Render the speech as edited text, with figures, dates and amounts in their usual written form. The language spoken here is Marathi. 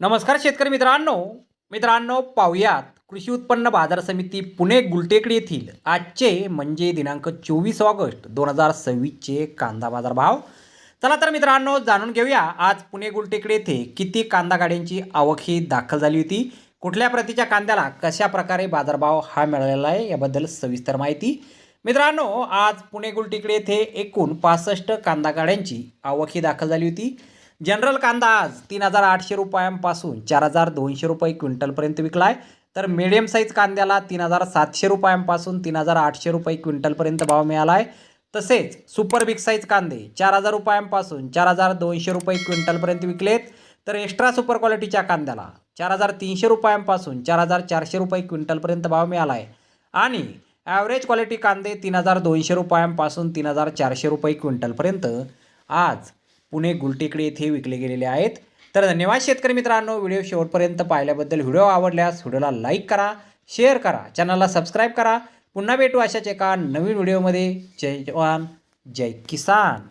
नमस्कार शेतकरी मित्रांनो पाहुयात कृषी उत्पन्न बाजार समिती पुणे गुलटेकडी येथील आजचे म्हणजे दिनांक 24 ऑगस्ट 2026चे कांदा बाजार भाव। चला तर मित्रांनो जाणून घेऊया आज पुणे गुलटेकडी येथे किती कांदा गाड्यांची आवक ही दाखल झाली होती, कुठल्या प्रतीच्या कांद्याला कशा प्रकारे बाजारभाव हा मिळालेला आहे याबद्दल सविस्तर माहिती। मित्रांनो आज पुणे गुलटेकडी येथे एकूण 65 कांदा गाड्यांची आवक ही दाखल झाली होती। जनरल कांदा आज 3,800 रुपयांपासून 4,200 रुपये क्विंटलपर्यंत विकला आहे, तर मीडियम साईज कांद्याला 3,700 रुपयांपासून 3,800 रुपये क्विंटलपर्यंत भाव मिळाला आहे। तसेच सुपर बिग साईज कांदे 4,000 रुपयांपासून 4,200 रुपये क्विंटलपर्यंत विकलेत, तर एक्स्ट्रा सुपर क्वालिटीच्या कांद्याला 4,300 रुपयांपासून 4,400 रुपये क्विंटलपर्यंत भाव मिळाला आहे आणि ॲव्हरेज क्वालिटी कांदे 3,200 रुपयांपासून 3,400 रुपये क्विंटलपर्यंत आज पुणे गुलटेकडी येथे विकले गेलेले आहेत। तर धन्यवाद शेतकरी मित्रांनो, व्हिडिओ शेवटपर्यंत पाहिल्याबद्दल। व्हिडिओ आवडल्यास व्हिडिओला लाईक करा, शेअर करा, चॅनलला सबस्क्राईब करा। पुन्हा भेटू अशाच एका नवीन व्हिडिओमध्ये। जय जवान जय किसान।